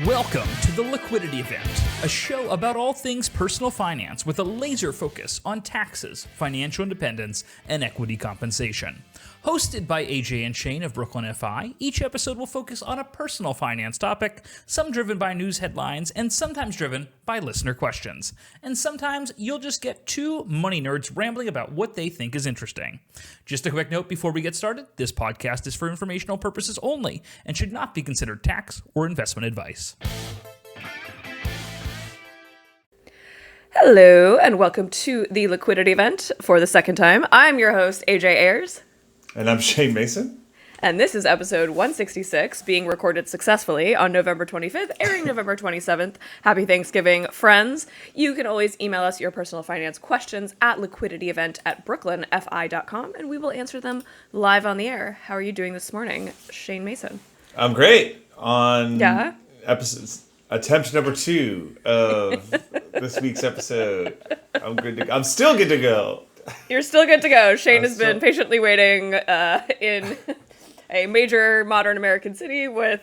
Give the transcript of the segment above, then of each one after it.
Welcome to the Liquidity Event, a show about all things personal finance with a laser focus on taxes, financial independence, and equity compensation. Hosted by AJ and Shane of Brooklyn FI, each episode will focus on a personal finance topic, some driven by news headlines and sometimes driven by listener questions. And sometimes you'll just get two money nerds rambling about what they think is interesting. Just a quick note before we get started, this podcast is for informational purposes only and should not be considered tax or investment advice. Hello, and welcome to the Liquidity Event for the second time. I'm your host, AJ Ayers. And I'm Shane Mason. And this is episode 166, being recorded successfully on November 25th, airing November 27th. Happy Thanksgiving, friends. You can always email us your personal finance questions at liquidityevent@brooklynfi.com, and we will answer them live on the air. How are you doing this morning, Shane Mason? I'm great. On attempt number 2 of this week's episode. I'm still good to go. You're still good to go. Shane has been patiently waiting in a major modern American city with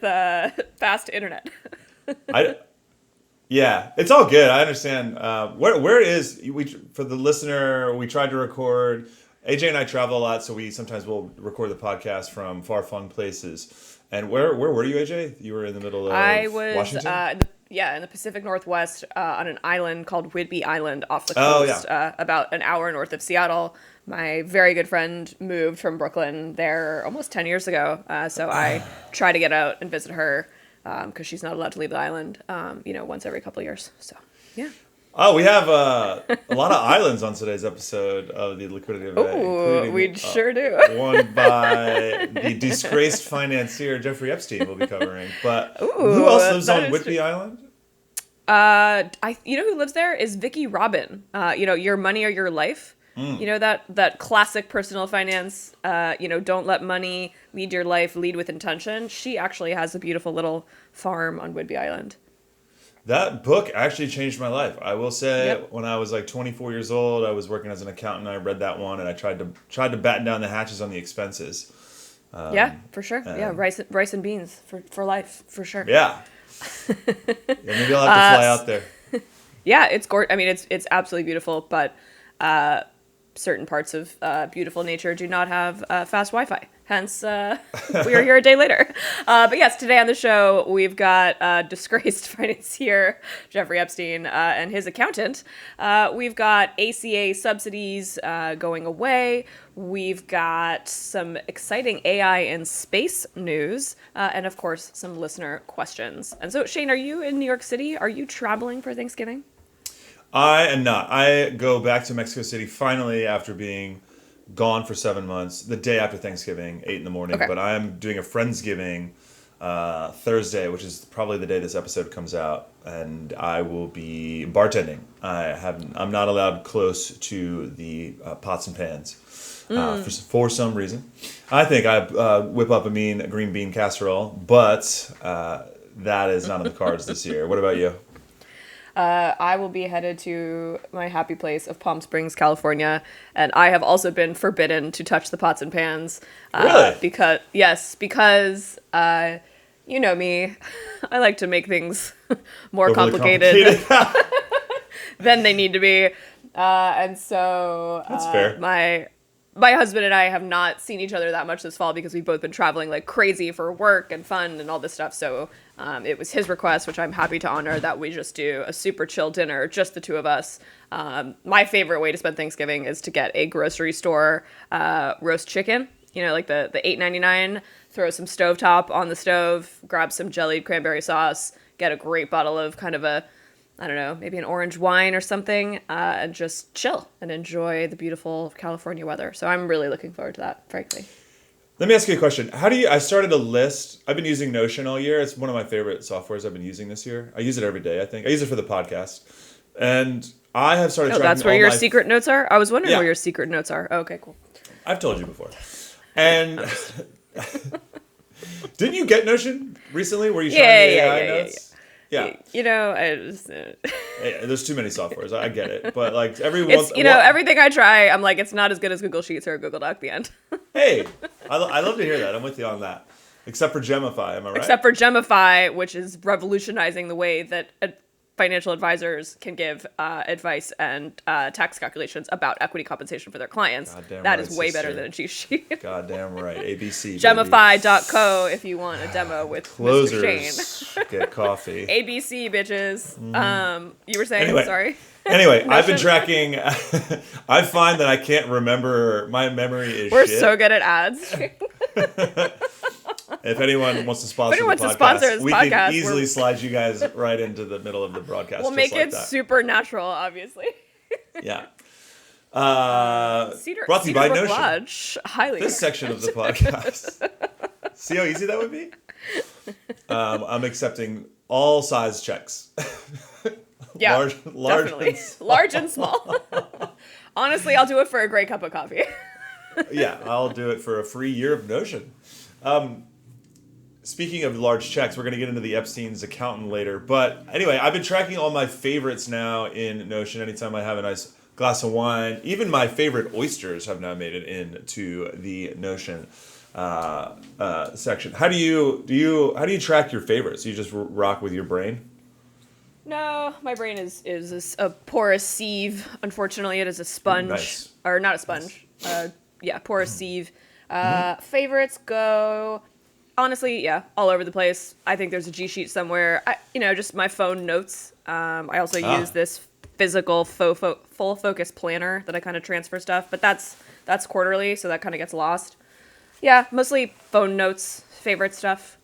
fast internet. Yeah, it's all good. I understand. Where is for the listener? We tried to record. AJ and I travel a lot, so we sometimes will record the podcast from far-flung places. And where were you, AJ? You were in the middle of Washington? In the Pacific Northwest on an island called Whidbey Island off the coast, about an hour north of Seattle. My very good friend moved from Brooklyn there almost 10 years ago, so I try to get out and visit her because she's not allowed to leave the island, once every couple of years. So, yeah. Oh, we have a lot of islands on today's episode of the Liquidity Event. Ooh, we sure do. One by the disgraced financier Jeffrey Epstein we'll be covering. But who else lives on Whidbey Island? Who lives there is Vicki Robin. Your money or your life. You know that classic personal finance. Don't let money lead your life. Lead with intention. She actually has a beautiful little farm on Whidbey Island. That book actually changed my life. I will say, When I was like 24 years old, I was working as an accountant. I read that one, and I tried to batten down the hatches on the expenses. For sure. Rice and beans for life, for sure. Yeah. Maybe I'll have to fly out there. Yeah, it's gorgeous. I mean, it's absolutely beautiful, but certain parts of beautiful nature do not have fast Wi-Fi. Hence, we are here a day later. But yes, today on the show, we've got disgraced financier Jeffrey Epstein and his accountant. We've got ACA subsidies going away. We've got some exciting AI and space news. And of course, some listener questions. And so, Shane, are you in New York City? Are you traveling for Thanksgiving? I am not. I go back to Mexico City finally after being gone for 7 months, the day after Thanksgiving, 8 a.m. Okay. But I'm doing a Friendsgiving Thursday, which is probably the day this episode comes out, and I will be bartending. I'm not allowed close to the pots and pans for some reason. I think I whip up a mean green bean casserole, but that is not on the cards this year. What about you? I will be headed to my happy place of Palm Springs, California, and I have also been forbidden to touch the pots and pans. Really? Because you know me, I like to make things more overly complicated than they need to be. And so that's fair. My husband and I have not seen each other that much this fall because we've both been traveling like crazy for work and fun and all this stuff. So it was his request, which I'm happy to honor, that we just do a super chill dinner, just the two of us. My favorite way to spend Thanksgiving is to get a grocery store roast chicken, like the $8.99, throw some stovetop on the stove, grab some jellied cranberry sauce, get a great bottle of kind of maybe an orange wine or something, and just chill and enjoy the beautiful California weather. So I'm really looking forward to that, frankly. Let me ask you a question. I started a list. I've been using Notion all year. It's one of my favorite softwares I've been using this year. I use it every day, I think. I use it for the podcast. And I have started tracking that's where your secret notes are? I was wondering where your secret notes are. Oh, okay, cool. I've told you before. And didn't you get Notion recently? Were you showing the AI notes? Yeah. There's too many softwares. I get it. But like everything I try, I'm like, it's not as good as Google Sheets or Google Doc at the end. Hey, I love to hear that. I'm with you on that. Except for Gemify, am I right? Except for Gemify, which is revolutionizing the way that financial advisors can give advice and tax calculations about equity compensation for their clients. Goddamn That right, is way sister. better than a cheat sheet. Goddamn right. ABC. Gemify.co if you want a demo with Mr. Shane. Closers get coffee. ABC, bitches. You were saying, Anyway. sorry. Anyway, I've been tracking. I find that I can't remember. My memory is We're shit. so good at ads. If anyone wants to sponsor anyone the wants podcast, to sponsor this we podcast, can easily slide you guys right into the middle of the broadcast. We'll just make like it that. supernatural, obviously. Yeah. Cedar, brought to you by Cedarbrook Notion. Lodge, highly This section of the podcast. See how easy that would be? I'm accepting all size checks. Yeah, large definitely. and small. Large and small. Honestly, I'll do it for a great cup of coffee. Yeah, I'll do it for a free year of Notion. Speaking of large checks, we're going to get into the Epstein's accountant later. But anyway, I've been tracking all my favorites now in Notion. Anytime I have a nice glass of wine, even my favorite oysters have now made it into the Notion section. How do you track your favorites? You just rock with your brain? No, my brain is a porous sieve. Unfortunately, it is a sponge. Nice. Or not a sponge. Porous sieve. Favorites go, honestly, all over the place. I think there's a G sheet somewhere. Just my phone notes. I also use this physical full focus planner that I kind of transfer stuff, but that's quarterly, so that kind of gets lost. Yeah, mostly phone notes, favorite stuff.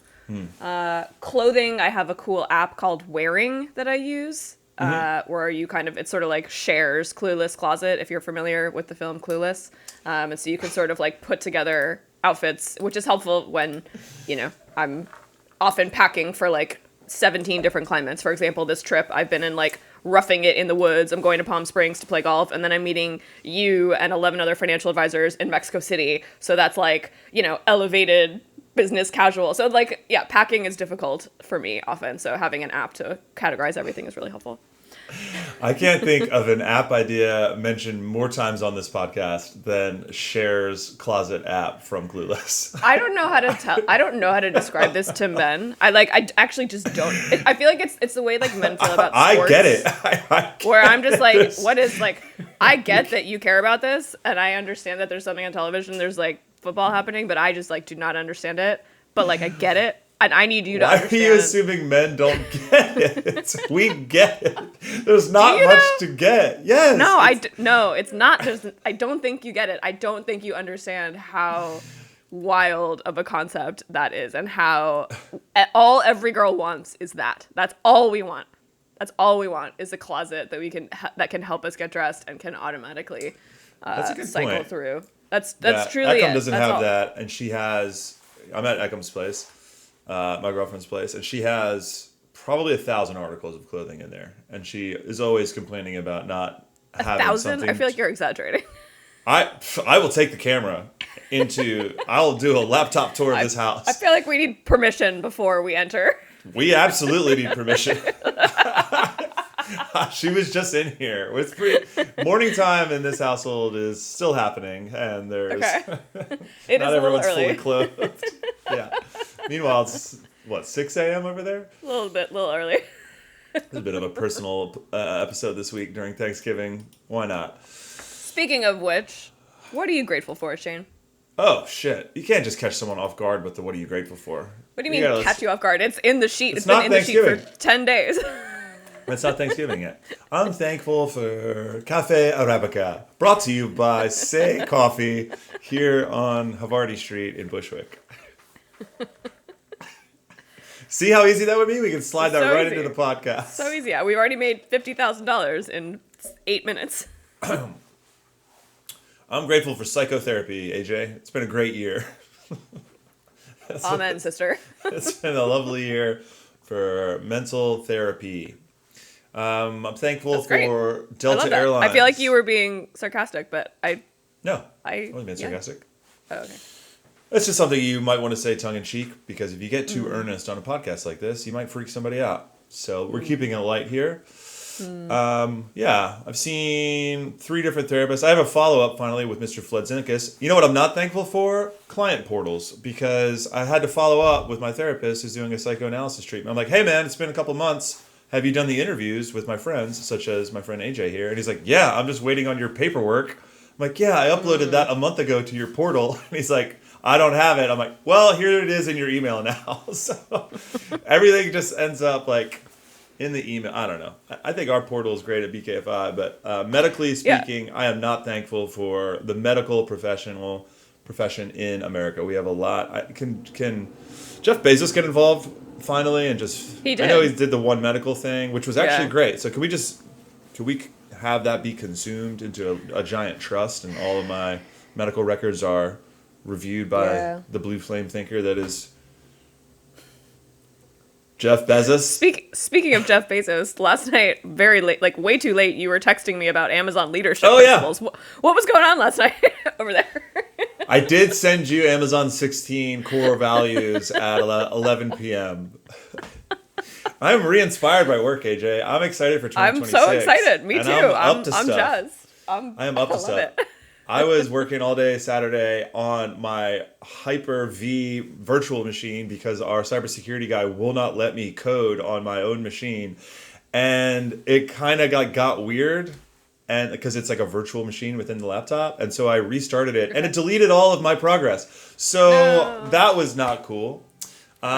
Clothing, I have a cool app called Wearing that I use, where you it's sort of like shares Clueless Closet, if you're familiar with the film Clueless. And so you can sort of like put together outfits, which is helpful when, I'm often packing for like 17 different climates. For example, this trip, I've been in like roughing it in the woods. I'm going to Palm Springs to play golf, and then I'm meeting you and 11 other financial advisors in Mexico City. So that's like, elevated business casual. So like, packing is difficult for me often. So having an app to categorize everything is really helpful. I can't think of an app idea mentioned more times on this podcast than Cher's closet app from Clueless. I don't know how to describe this to men. I actually just don't. I feel like it's the way like men feel about sports. I get it. I get where I'm just like, this. what is like, I get that you care about this, and I understand that there's something on television, there's like football happening, but I just like do not understand it. But like I get it. And I need you to understand. Why are you assuming men don't get it? We get it. There's not much to get. Yes. No, it's not. I don't think you get it. I don't think you understand how wild of a concept that is, and how all every girl wants is that. That's all we want. That's all we want is a closet that we can that can help us get dressed and can automatically That's a good cycle point. through. That's truly Ekam it. doesn't That's have all. that, and she has. I'm at Ekam's place. My girlfriend's place, and she has probably 1,000 articles of clothing in there, and she is always complaining about not having 1,000? something. I feel like you're exaggerating. I will take the camera into. I'll do a laptop tour of this house. I feel like we need permission before we enter. We absolutely need permission. She was just in here. It's morning time in this household is still happening, and there's It not is a little everyone's early. fully clothed. Yeah. Meanwhile, it's what 6 a.m. over there. A little early. It's a bit of a personal episode this week during Thanksgiving. Why not? Speaking of which, what are you grateful for, Shane? Oh shit! You can't just catch someone off guard with the "What are you grateful for?" What do you mean catch you off guard? It's in the sheet. It's been not in the sheet for Thanksgiving. 10 days. It's not Thanksgiving yet. I'm thankful for Cafe Arabica, brought to you by Say Coffee here on Havarti Street in Bushwick. See how easy that would be? We can slide that So right easy. into the podcast. So easy. Yeah, we've already made $50,000 in 8 minutes. I'm grateful for psychotherapy, AJ. It's been a great year. Amen, sister. It's been a lovely year for mental therapy. I'm thankful That's great. for I love Delta that. Airlines. I feel like you were being sarcastic, but No, I I wasn't being sarcastic. Oh, okay. It's just something you might want to say tongue-in-cheek, because if you get too earnest on a podcast like this, you might freak somebody out. So we're keeping it light here. Yeah, I've seen 3 different therapists. I have a follow-up finally with Mr. Fledzinkus. You know what I'm not thankful for? Client portals, because I had to follow up with my therapist who's doing a psychoanalysis treatment. I'm like, hey man, it's been a couple months. Have you done the interviews with my friends, such as my friend AJ here? And he's like, yeah, I'm just waiting on your paperwork. I'm like, yeah, I uploaded that a month ago to your portal. And he's like, I don't have it. I'm like, well, here it is in your email now. So everything just ends up like in the email. I don't know. I think our portal is great at BKFI, but medically speaking, I am not thankful for the medical profession in America. We have a lot. Can Jeff Bezos get involved finally and just? He did. I know he did the one medical thing, which was actually great. So can we have that be consumed into a giant trust, and all of my medical records are reviewed by the blue flame thinker that is Jeff Bezos? Speaking of Jeff Bezos, last night, very late, like way too late, you were texting me about Amazon leadership principles. Yeah. What was going on last night over there? I did send you Amazon 16 core values at 11 p.m. I'm re-inspired by work, AJ. I'm excited for 2026. I'm so excited. Me too. I'm jazzed. I am up to stuff. It. I was working all day Saturday on my Hyper-V virtual machine because our cybersecurity guy will not let me code on my own machine. And it kind of got weird, and because it's like a virtual machine within the laptop. And so I restarted it, and it deleted all of my progress. So that was not cool.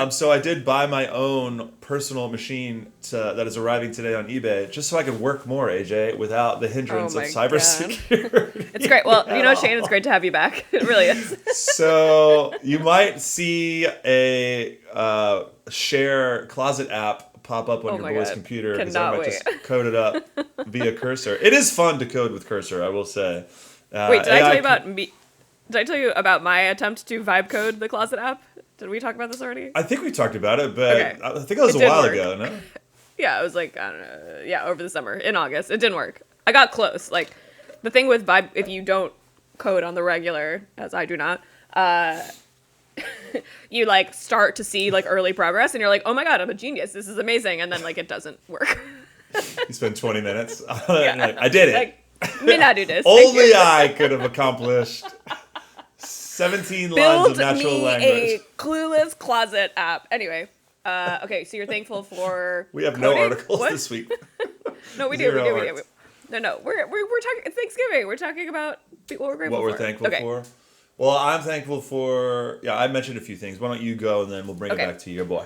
So I did buy my own personal machine that is arriving today on eBay, just so I could work more, AJ, without the hindrance of cybersecurity. It's great. Well, Shane, it's great to have you back. It really is. So you might see a share closet app pop up on your boy's computer, because I might just code it up via Cursor. It is fun to code with Cursor, I will say. Wait, did I tell you about me? Did I tell you about my attempt to vibe code the closet app? Did we talk about this already? I think we talked about it, but I think that was a while ago, no? Yeah, it was like, I don't know, over the summer, in August. It didn't work. I got close. Like, the thing with vibe, if you don't code on the regular, as I do not, you, like, start to see, like, early progress, and you're like, oh my god, I'm a genius, this is amazing, and then, like, it doesn't work. You spend 20 minutes? Like, I did it. Like, may not do this. Only I could have accomplished 17 lines of natural language. A Clueless closet app. Anyway, okay, so you're thankful for We have coding? No articles this week. No, we do. No, we're talking. It's Thanksgiving. We're talking about what we're grateful for. What we're thankful for. Well, I'm thankful for. Yeah, I mentioned a few things. Why don't you go, and then we'll bring it back to your boy.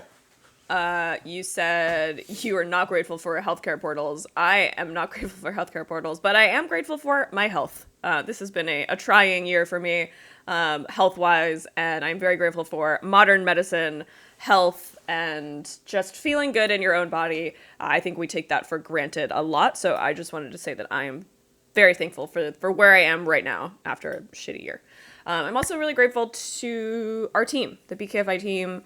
You said you are not grateful for healthcare portals. I am not grateful for healthcare portals, but I am grateful for my health. This has been a trying year for me, health-wise, and I'm very grateful for modern medicine, health, and just feeling good in your own body. I think we take that for granted a lot, so I just wanted to say that I am very thankful for where I am right now after a shitty year. I'm also really grateful to our team, the BKFI team.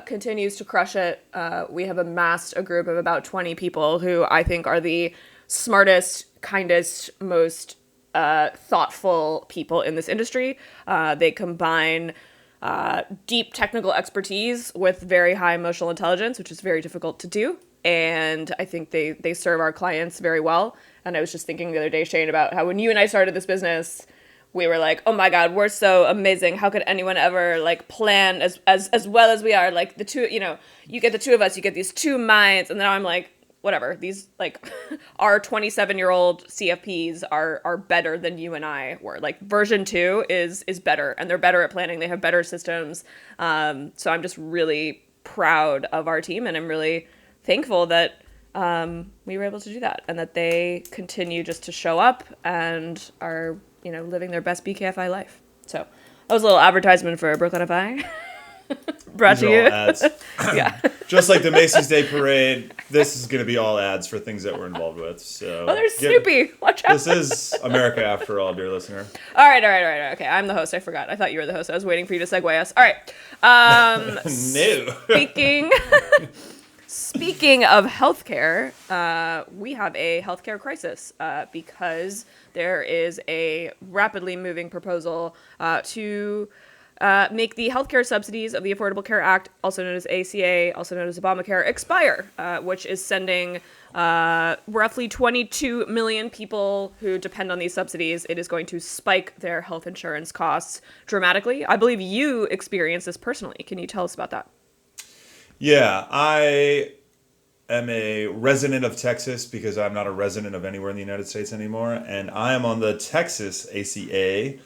Continues to crush it. We have amassed a group of about 20 people who I think are the smartest, kindest, most thoughtful people in this industry. They combine deep technical expertise with very high emotional intelligence, which is very difficult to do. And I think they serve our clients very well. And I was just thinking the other day, Shane, about how when you and I started this business, we were like, oh my god, we're so amazing. How could anyone ever like plan as well as we are? Like the two, you get the two of us, you get these two minds, and now I'm like, whatever. These like our 27-year-old CFPs are better than you and I were. Like version 2 is better, and they're better at planning. They have better systems. So I'm just really proud of our team, and I'm really thankful that we were able to do that, and that they continue just to show up and are living their best BKFI life. So that was a little advertisement for Brooklyn FI. Brought to you. Ads. Yeah. Just like the Macy's Day Parade, this is going to be all ads for things that we're involved with. So. Oh, there's Snoopy. Watch out. This is America after all, dear listener. All right. Okay, I'm the host. I forgot. I thought you were the host. I was waiting for you to segue us. All right. No. Speaking of healthcare, we have a healthcare crisis because there is a rapidly moving proposal to make the healthcare subsidies of the Affordable Care Act, also known as ACA, also known as Obamacare, expire, which is sending roughly 22 million people who depend on these subsidies. It is going to spike their health insurance costs dramatically. I believe you experienced this personally. Can you tell us about that? Yeah, I am a resident of Texas because I'm not a resident of anywhere in the United States anymore, and I am on the Texas ACA.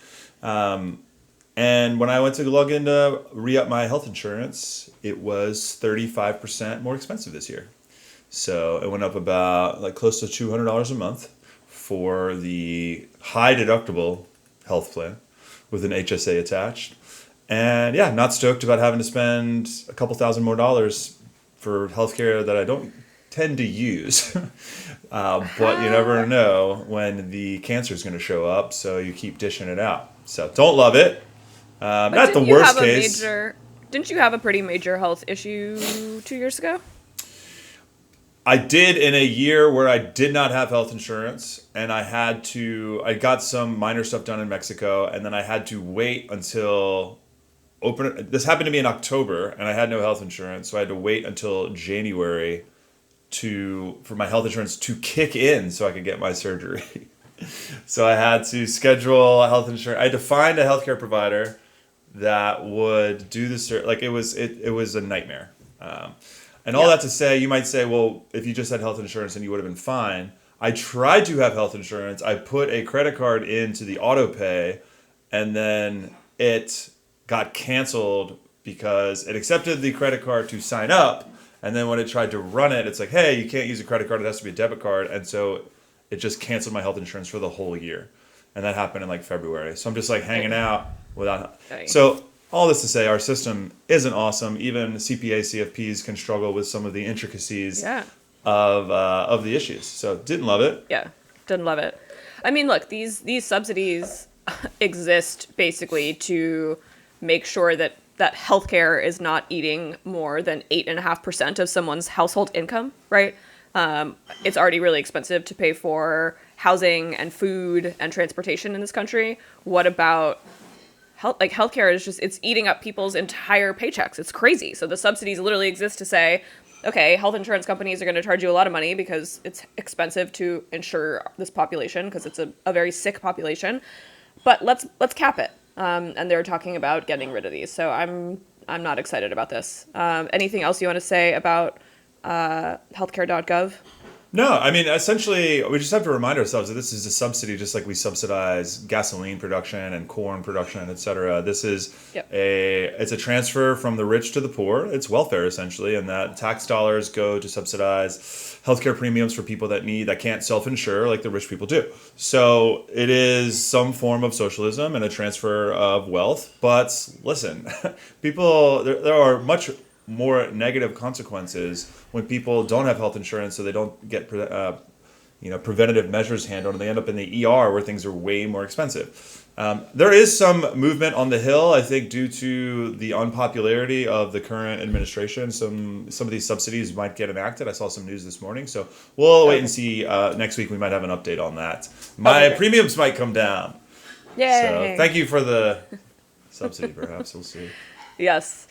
And when I went to log in to re-up my health insurance, it was 35% more expensive this year. So it went up about like close to $200 a month for the high deductible health plan with an HSA attached. And yeah, not stoked about having to spend a couple thousand more dollars for healthcare that I don't tend to use. But you never know when the cancer is going to show up, so you keep dishing it out. So don't love it. Not the worst case. Didn't you have a pretty major health issue 2 years ago? I did in a year where I did not have health insurance, and I got some minor stuff done in Mexico, and then I had to wait until this happened to me in October, and I had no health insurance, so I had to wait until January for my health insurance to kick in so I could get my surgery. So I had to schedule health insurance. I had to find a healthcare provider that would do the like it was a nightmare. And all that to say, you might say, well, if you just had health insurance, then you would have been fine. I tried to have health insurance. I put a credit card into the auto pay, and then it got canceled because it accepted the credit card to sign up. And then when it tried to run it, it's like, hey, you can't use a credit card. It has to be a debit card. And so it just canceled my health insurance for the whole year. And that happened in like February. So I'm just like hanging out without. So all this to say, our system isn't awesome. Even CPA, CFPs can struggle with some of the intricacies of the issues. So didn't love it. Yeah, didn't love it. I mean, look, these subsidies exist basically to make sure that healthcare is not eating more than 8.5% of someone's household income, right? It's already really expensive to pay for housing and food and transportation in this country. What about healthcare is it's eating up people's entire paychecks. It's crazy. So the subsidies literally exist to say, okay, health insurance companies are going to charge you a lot of money because it's expensive to insure this population because it's a very sick population. But let's cap it. And they're talking about getting rid of these. So I'm not excited about this. Anything else you want to say about healthcare.gov? No, I mean, essentially, we just have to remind ourselves that this is a subsidy, just like we subsidize gasoline production and corn production, et cetera. This is it's a transfer from the rich to the poor. It's welfare, essentially, and that tax dollars go to subsidize healthcare premiums for people that can't self-insure like the rich people do. So it is some form of socialism and a transfer of wealth. But listen, there are much more negative consequences when people don't have health insurance, so they don't get preventative measures handled, and they end up in the ER where things are way more expensive. There is some movement on the Hill, I think, due to the unpopularity of the current administration. Some of these subsidies might get enacted. I saw some news this morning, so we'll wait and see. Next week we might have an update on that. My premiums might come down. Yay! So thank you for the subsidy. Perhaps we'll see. Yes.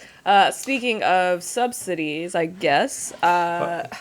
Speaking of subsidies, I guess.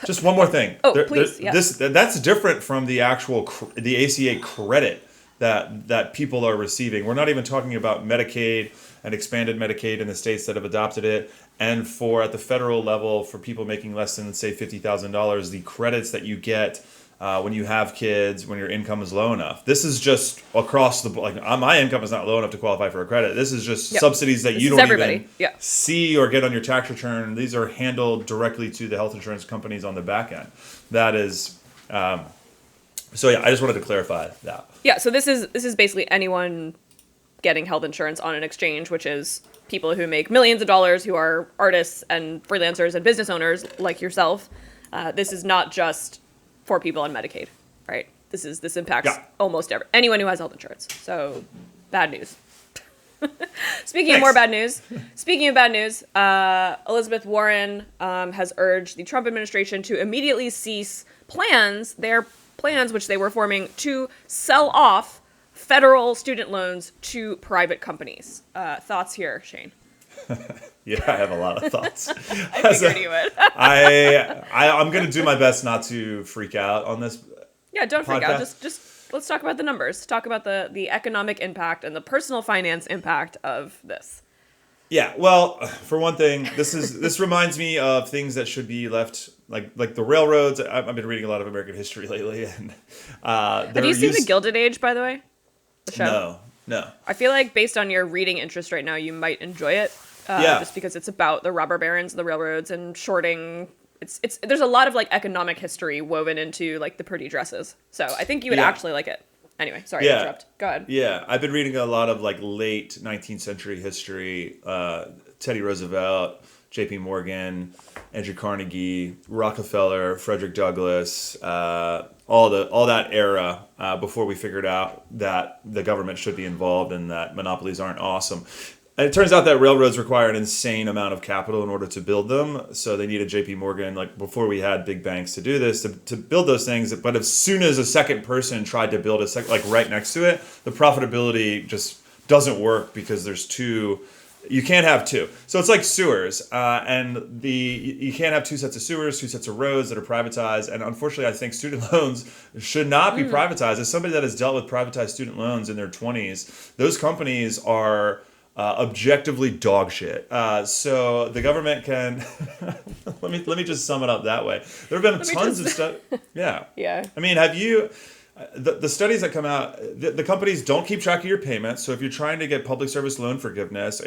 Just one more thing. Please. Yeah. That's different from the actual the ACA credit that people are receiving. We're not even talking about Medicaid and expanded Medicaid in the states that have adopted it. And at the federal level, for people making less than, say, $50,000, the credits that you get when you have kids, when your income is low enough. This is just across the board. Like, my income is not low enough to qualify for a credit. This is just subsidies that you don't even see or get on your tax return. These are handled directly to the health insurance companies on the back end. That is, I just wanted to clarify that. Yeah, so this is basically anyone getting health insurance on an exchange, which is people who make millions of dollars, who are artists and freelancers and business owners like yourself. This is not just for people on Medicaid, right? This impacts almost anyone who has health insurance. So, bad news. Speaking of bad news, Elizabeth Warren has urged the Trump administration to immediately cease their plans which they were forming to sell off federal student loans to private companies. Thoughts here, Shane? Yeah, I have a lot of thoughts. I figured you would. I'm going to do my best not to freak out on this. Yeah, don't freak out. podcast. Just let's talk about the numbers. Talk about the economic impact and the personal finance impact of this. Yeah, well, for one thing, this reminds me of things that should be left, like the railroads. I've been reading a lot of American history lately, and Have you seen The Gilded Age, by the way? The show? No. I feel like based on your reading interest right now, you might enjoy it. Just because it's about the robber barons, the railroads, and shorting. It's there's a lot of like economic history woven into like the pretty dresses. So I think you would actually like it. Anyway, sorry to interrupt. Go ahead. Yeah, I've been reading a lot of like late 19th century history. Teddy Roosevelt, J.P. Morgan, Andrew Carnegie, Rockefeller, Frederick Douglass, all that era before we figured out that the government should be involved and that monopolies aren't awesome. And it turns out that railroads require an insane amount of capital in order to build them. So they needed J.P. Morgan, like before we had big banks to do this, to build those things. But as soon as a second person tried to build like right next to it, the profitability just doesn't work because there's two. You can't have two. So it's like sewers. And you can't have two sets of sewers, two sets of roads that are privatized. And unfortunately, I think student loans should not be privatized. As somebody that has dealt with privatized student loans in their 20s, those companies are objectively dog shit. So the government can let me just sum it up that way. There have been tons of stuff. Yeah. Yeah. I mean, have you the studies that come out, the companies don't keep track of your payments. So if you're trying to get public service loan forgiveness,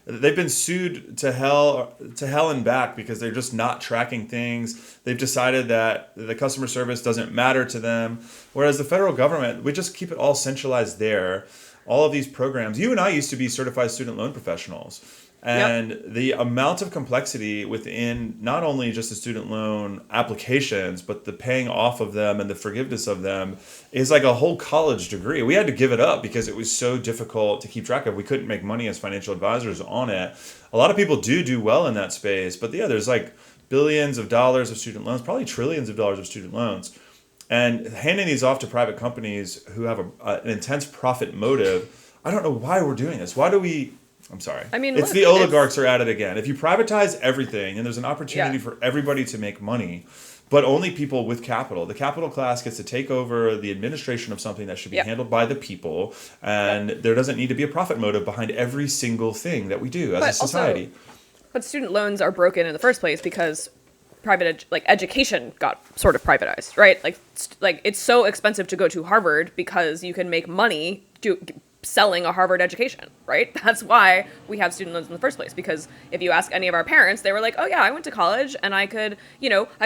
they've been sued to hell and back because they're just not tracking things. They've decided that the customer service doesn't matter to them. Whereas the federal government, we just keep it all centralized there. All of these programs, you and I used to be certified student loan professionals. And the amount of complexity within not only just the student loan applications, but the paying off of them and the forgiveness of them is like a whole college degree. We had to give it up because it was so difficult to keep track of. We couldn't make money as financial advisors on it. A lot of people do well in that space, but yeah, there's like billions of dollars of student loans, probably trillions of dollars of student loans. And handing these off to private companies who have an intense profit motive, I don't know why we're doing this. Why do we... I'm sorry. I mean, the oligarchs are at it again. If you privatize everything and there's an opportunity for everybody to make money, but only people with capital, the capital class gets to take over the administration of something that should be handled by the people, and there doesn't need to be a profit motive behind every single thing that we do as a society. But student loans are broken in the first place because education got sort of privatized, right? Like it's so expensive to go to Harvard because you can make money selling a Harvard education, right? That's why we have student loans in the first place. Because if you ask any of our parents, they were like, "Oh yeah, I went to college and I could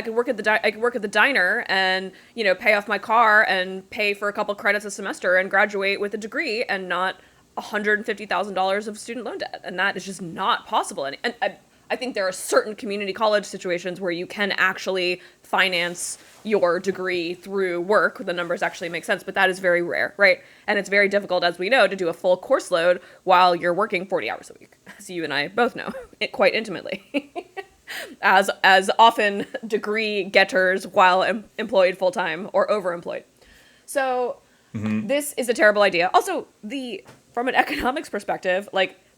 work at the diner and pay off my car and pay for a couple credits a semester and graduate with a degree and not $150,000 of student loan debt." And that is just not possible. And I think there are certain community college situations where you can actually finance your degree through work. The numbers actually make sense, but that is very rare, right? And it's very difficult, as we know, to do a full course load while you're working 40 hours a week, as you and I both know it quite intimately. as often degree getters while employed full-time or overemployed. So this is a terrible idea. Also, from an economics perspective,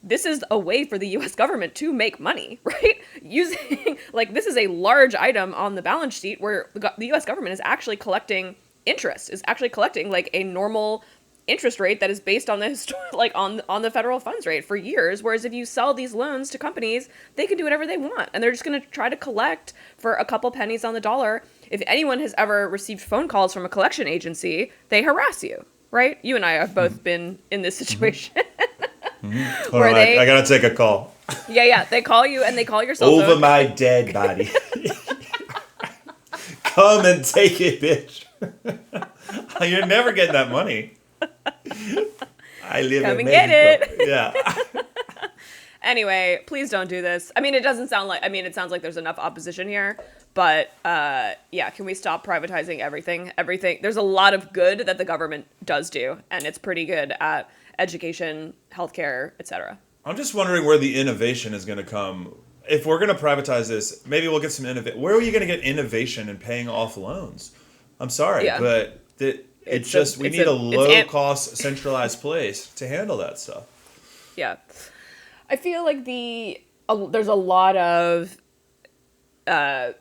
this is a way for the U.S. government to make money, right? Using, this is a large item on the balance sheet where the U.S. government is actually collecting interest, is actually collecting a normal interest rate that is based on the on the federal funds rate for years. Whereas if you sell these loans to companies, they can do whatever they want, and they're just going to try to collect for a couple pennies on the dollar. If anyone has ever received phone calls from a collection agency, they harass you, right? You and I have both been in this situation. Hold on, I gotta take a call. Yeah, they call you and they call your cell phone. Over my dead body. Come and take it, bitch. You're never getting that money. I live Come in and get Mexico. it. Yeah. Anyway, please don't do this. I mean, it sounds like there's enough opposition here, but can we stop privatizing everything? There's a lot of good that the government does do, and it's pretty good at education, healthcare, etc. I'm just wondering where the innovation is going to come. If we're going to privatize this, maybe we'll get some innovation. Where are you going to get innovation in paying off loans? I'm sorry, but It's just we need a low-cost, centralized place to handle that stuff. Yeah. I feel like there's a lot of the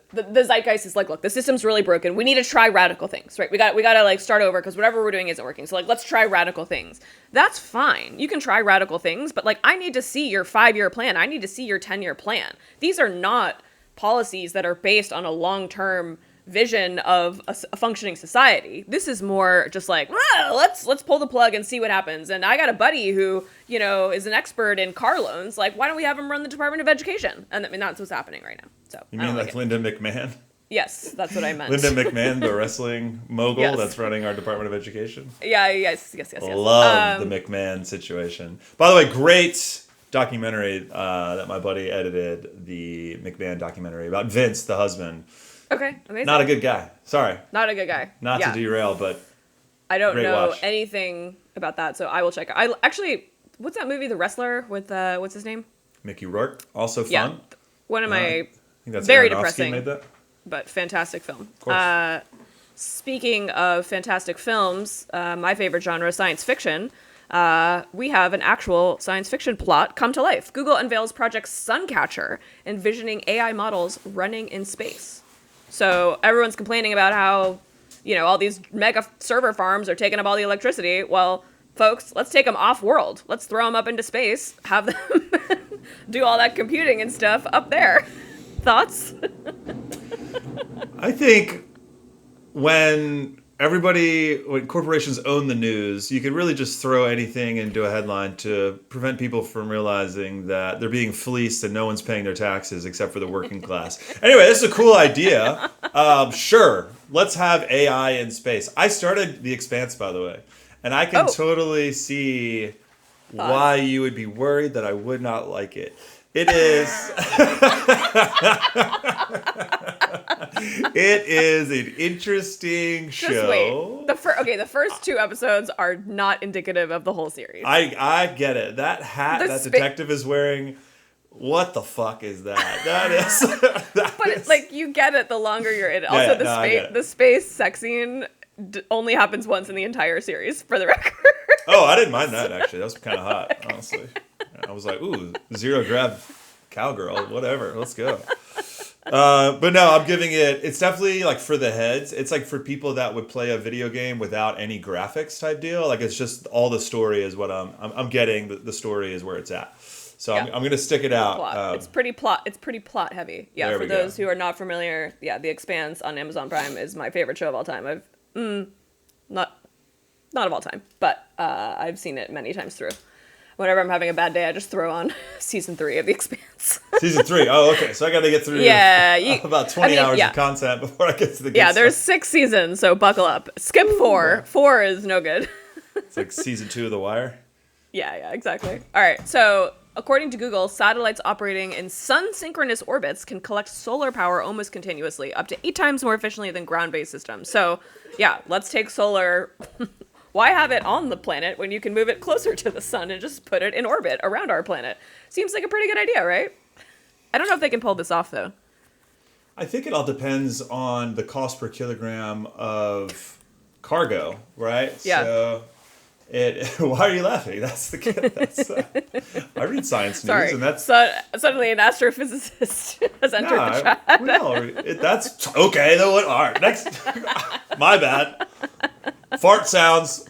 zeitgeist is like, look, the system's really broken. We need to try radical things, right? We got to like start over because whatever we're doing isn't working. So like, let's try radical things. That's fine. You can try radical things, but like, I need to see your 5-year plan. I need to see your 10-year plan. These are not policies that are based on a long-term vision of a functioning society. This is more just like, let's pull the plug and see what happens. And I got a buddy who, you know, is an expert in car loans. Like, why don't we have him run the Department of Education? And I mean, that's what's happening right now. So you mean like Linda McMahon? Yes, that's what I meant. Linda McMahon, the wrestling mogul Yes. that's running our Department of Education. Yeah, yes. Love the McMahon situation. By the way, great documentary that my buddy edited, the McMahon documentary about Vince, the husband. Okay, amazing. Not a good guy. Sorry. Not a good guy. Not to derail, but I don't know watch. anything about that, so I will check. I actually, what's that movie, The Wrestler, with what's his name? Mickey Rourke, also fun. Yeah, one of my I think that's very Aronofsky depressing, made that. but fantastic film. Of course. Speaking of fantastic films, my favorite genre, science fiction. We have an actual science fiction plot come to life. Google unveils Project SunCatcher, envisioning AI models running in space. So everyone's complaining about how, you know, all these mega server farms are taking up all the electricity. Well, folks, let's take them off world. Let's throw them up into space, have them do all that computing and stuff up there. Thoughts? I think when corporations own the news, you could really just throw anything into a headline to prevent people from realizing that they're being fleeced and no one's paying their taxes except for the working class. Anyway, this is a cool idea. Sure, let's have AI in space. I started The Expanse, by the way, and I can totally see why you would be worried that I would not like it. It is... It is an interesting show. Just wait. The first 2 episodes are not indicative of the whole series. I get it. That hat that detective is wearing, what the fuck is that? That is... Like, you get it the longer you're in it. Also, the space sex scene only happens once in the entire series, for the record. Oh, I didn't mind that, actually. That was kind of hot, honestly. I was like, ooh, zero grab cowgirl, whatever. Let's go. But no, I'm giving it's definitely like for the heads. It's like for people that would play a video game without any graphics type deal. Like, it's just all the story is what I'm getting. The story is where it's at. So yeah. I'm going to stick it out. It's pretty plot heavy. Yeah, for those who are not familiar, The Expanse on Amazon Prime is my favorite show of all time. Not of all time, but I've seen it many times through. Whenever I'm having a bad day, I just throw on season 3 of The Expanse. Season 3. Oh, okay. So I got to get through about 20 hours of content before I get to the good stuff. There's 6 seasons, so buckle up. Skip 4. 4 is no good. It's like season 2 of The Wire. Yeah, exactly. All right. So according to Google, satellites operating in sun-synchronous orbits can collect solar power almost continuously, up to 8 times more efficiently than ground-based systems. So yeah, let's take solar... Why have it on the planet when you can move it closer to the sun and just put it in orbit around our planet? Seems like a pretty good idea, right? I don't know if they can pull this off, though. I think it all depends on the cost per kilogram of cargo, right? Yeah. So why are you laughing? I read science news, and that's... Suddenly an astrophysicist has entered the chat. That's okay, though. All right, next. My bad. Fart sounds.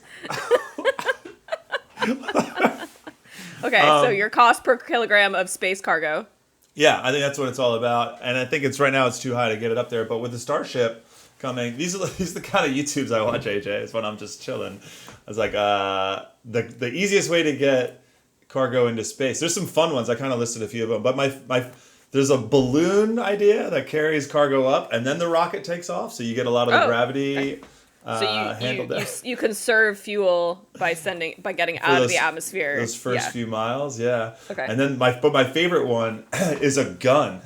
Okay, so your cost per kilogram of space cargo. Yeah, I think that's what it's all about. And I think right now it's too high to get it up there. But with the Starship coming, these are the kind of YouTubes I watch, AJ. It's when I'm just chilling. I was like, the easiest way to get cargo into space. There's some fun ones. I kind of listed a few of them. But there's a balloon idea that carries cargo up, and then the rocket takes off. So you get a lot of the gravity. Okay. So you conserve fuel by getting out of the atmosphere. Those first few miles, yeah. Okay. And then my favorite one is a gun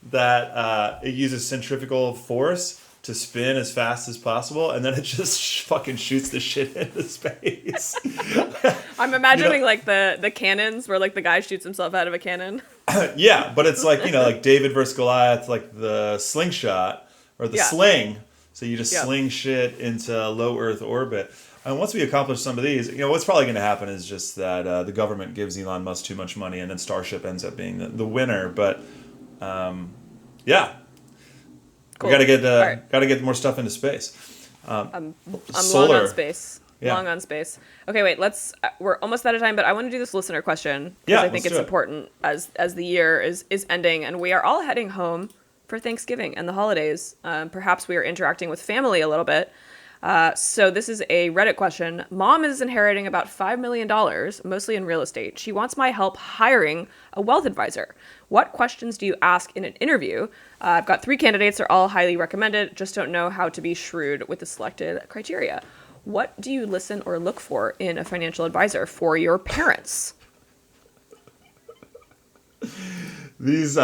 that it uses centrifugal force to spin as fast as possible, and then it just fucking shoots the shit into space. I'm imagining like the cannons where like the guy shoots himself out of a cannon. Yeah, but it's like like David versus Goliath, like the slingshot or the sling. So you just Yep. sling shit into low Earth orbit. And once we accomplish some of these, what's probably going to happen is just that the government gives Elon Musk too much money, and then Starship ends up being the winner. But yeah, Cool. we got to get All right. got to get more stuff into space. I'm Solar. long on space. Yeah. Long on space. Okay, wait. We're almost out of time, but I want to do this listener question because Yeah, I think let's it's do it. important as the year is ending, and we are all heading home for Thanksgiving and the holidays. Perhaps we are interacting with family a little bit. So this is a Reddit question. Mom is inheriting about $5 million, mostly in real estate. She wants my help hiring a wealth advisor. What questions do you ask in an interview? I've got 3 candidates. They're all highly recommended. Just don't know how to be shrewd with the selected criteria. What do you listen or look for in a financial advisor for your parents? These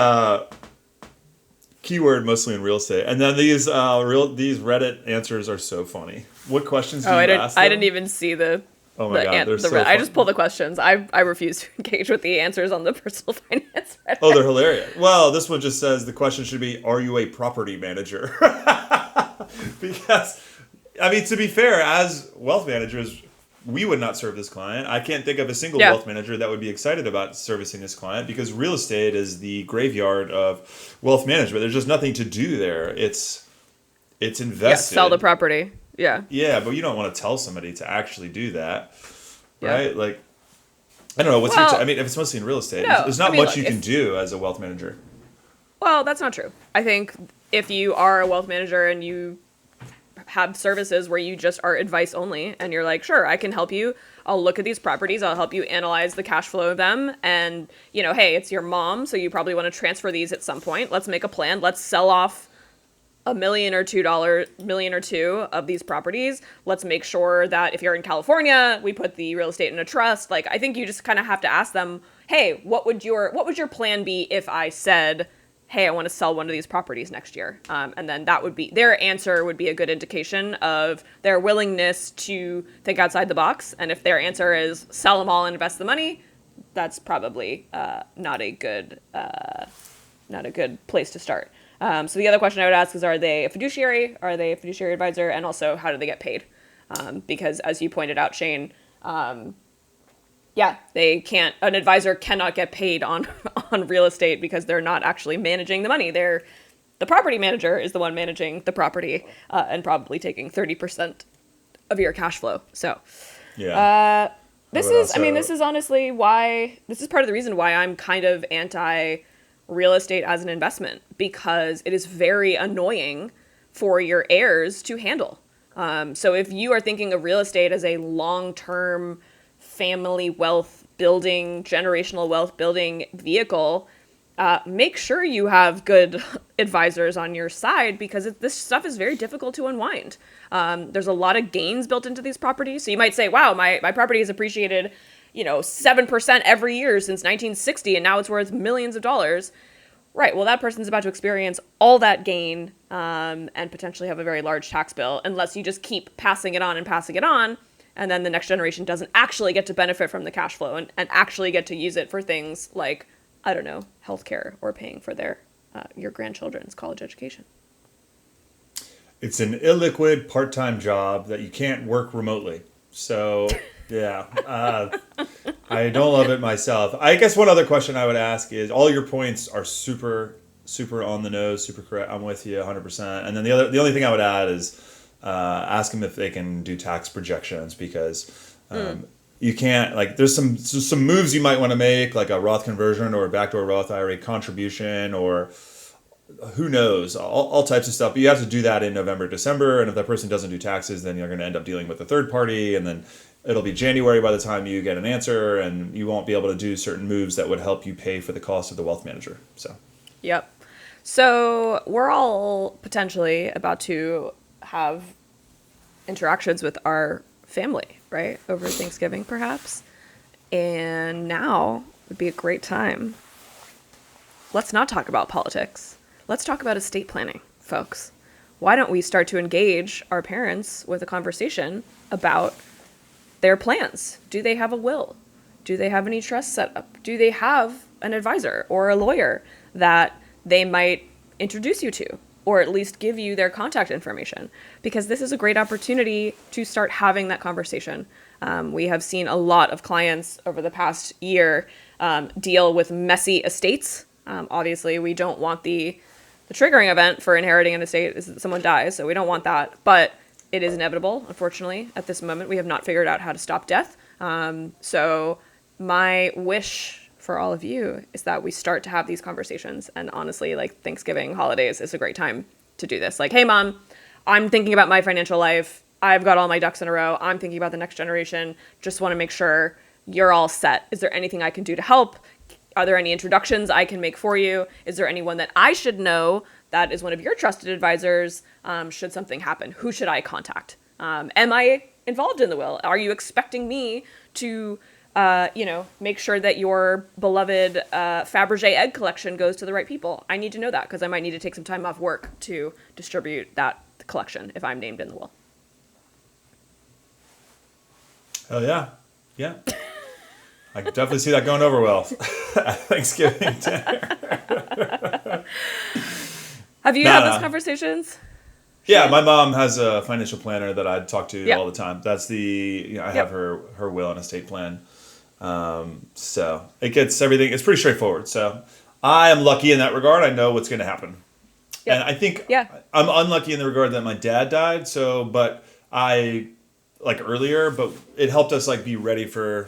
keyword mostly in real estate, and then these Reddit answers are so funny. What questions do you ask them? I didn't even see the. Oh my God, they're so I funny. just pulled the questions. I refuse to engage with the answers on the personal finance Reddit. Oh, they're hilarious. Well, this one just says the question should be, are you a property manager? Because, I mean, to be fair, as wealth managers, we would not serve this client. I can't think of a single wealth manager that would be excited about servicing this client because real estate is the graveyard of wealth management. There's just nothing to do there. It's invested. Yeah, sell the property. Yeah. Yeah, but you don't want to tell somebody to actually do that, Yeah. right? Like, I don't know. I mean, if it's mostly in real estate, No, there's not I mean, much look, you can do as a wealth manager. Well, that's not true. I think if you are a wealth manager and you have services where you just are advice only and you're like, sure, I can help you. I'll look at these properties. I'll help you analyze the cash flow of them. And, hey, it's your mom, so you probably want to transfer these at some point. Let's make a plan. Let's sell off $1 million or $2 million or $2 of these properties. Let's make sure that if you're in California, we put the real estate in a trust. Like, I think you just kind of have to ask them, hey, what would your plan be if I said, hey, I want to sell one of these properties next year? And then that would be, their answer would be a good indication of their willingness to think outside the box. And if their answer is sell them all and invest the money, that's probably not a good place to start. So the other question I would ask is, are they a fiduciary? Are they a fiduciary advisor? And also, how do they get paid? Because as you pointed out, Shane, they can't. An advisor cannot get paid on real estate because they're not actually managing the money. The property manager is the one managing the property and probably taking 30% of your cash flow. So, Yeah. this is honestly why. This is part of the reason why I'm kind of anti real estate as an investment, because it is very annoying for your heirs to handle. So if you are thinking of real estate as a long-term family wealth building, generational wealth building vehicle, make sure you have good advisors on your side, because this stuff is very difficult to unwind. There's a lot of gains built into these properties. So you might say, wow, my property has appreciated 7% every year since 1960, and now it's worth millions of dollars. Right. Well, that person's about to experience all that gain and potentially have a very large tax bill, unless you just keep passing it on, and then the next generation doesn't actually get to benefit from the cash flow and actually get to use it for things like, I don't know, healthcare or paying for your grandchildren's college education. It's an illiquid part-time job that you can't work remotely. So, yeah, I don't love it myself. I guess one other question I would ask is, all your points are super, super on the nose, super correct. I'm with you 100%. And then the only thing I would add is ask them if they can do tax projections, because you can't, like, there's some moves you might want to make, like a Roth conversion or a backdoor Roth IRA contribution, or who knows, all types of stuff. But you have to do that in November, December. And if that person doesn't do taxes, then you're going to end up dealing with a third party. And then it'll be January by the time you get an answer, and you won't be able to do certain moves that would help you pay for the cost of the wealth manager. So, yep. So we're all potentially about to have interactions with our family, right? Over Thanksgiving, perhaps. And now would be a great time. Let's not talk about politics. Let's talk about estate planning, folks. Why don't we start to engage our parents with a conversation about their plans? Do they have a will? Do they have any trust set up? Do they have an advisor or a lawyer that they might introduce you to? or at least give you their contact information, because this is a great opportunity to start having that conversation. We have seen a lot of clients over the past year deal with messy estates. Obviously, we don't want the triggering event for inheriting an estate is that someone dies, so we don't want that. But it is inevitable, unfortunately. At this moment, we have not figured out how to stop death. So my wish for all of you is that we start to have these conversations. And honestly, like Thanksgiving holidays is a great time to do this. Like, hey, Mom, I'm thinking about my financial life. I've got all my ducks in a row. I'm thinking about the next generation. Just want to make sure you're all set. Is there anything I can do to help? Are there any introductions I can make for you? Is there anyone that I should know that is one of your trusted advisors? Should something happen? Who should I contact? Am I involved in the will? Are you expecting me to, make sure that your beloved Fabergé egg collection goes to the right people? I need to know that because I might need to take some time off work to distribute that collection if I'm named in the will. Oh, yeah. Yeah. I can definitely see that going over well at Thanksgiving dinner. Have you had those conversations? Yeah, my mom has a financial planner that I talk to Yep. all the time. That's I have her will and estate plan. So it gets everything. It's pretty straightforward. So I am lucky in that regard. I know what's going to happen. Yep. And I think I'm unlucky in the regard that my dad died. So, but I earlier, but it helped us be ready for.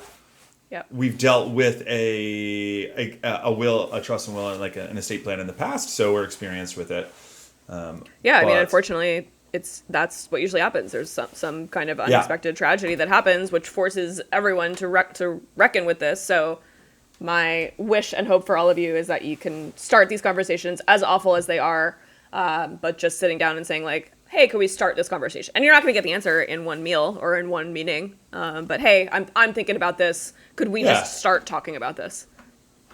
Yep. We've dealt with a will, a trust and will, and an estate plan in the past, so we're experienced with it. I mean, unfortunately, that's what usually happens. There's some kind of unexpected tragedy that happens, which forces everyone to reckon with this. So my wish and hope for all of you is that you can start these conversations, as awful as they are, but just sitting down and saying hey, could we start this conversation? And you're not going to get the answer in one meal or in one meeting. But hey, I'm thinking about this. Could we just start talking about this?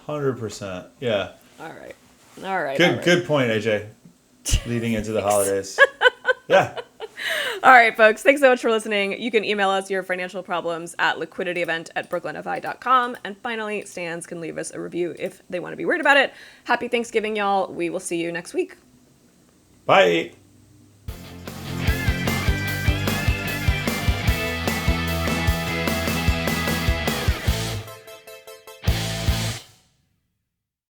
100%. Yeah. All right. Good point, AJ. Leading into the holidays. Yeah. All right, folks. Thanks so much for listening. You can email us your financial problems at liquidityevent@brooklynfi.com. And finally, Stans can leave us a review if they want to be weird about it. Happy Thanksgiving, y'all. We will see you next week. Bye.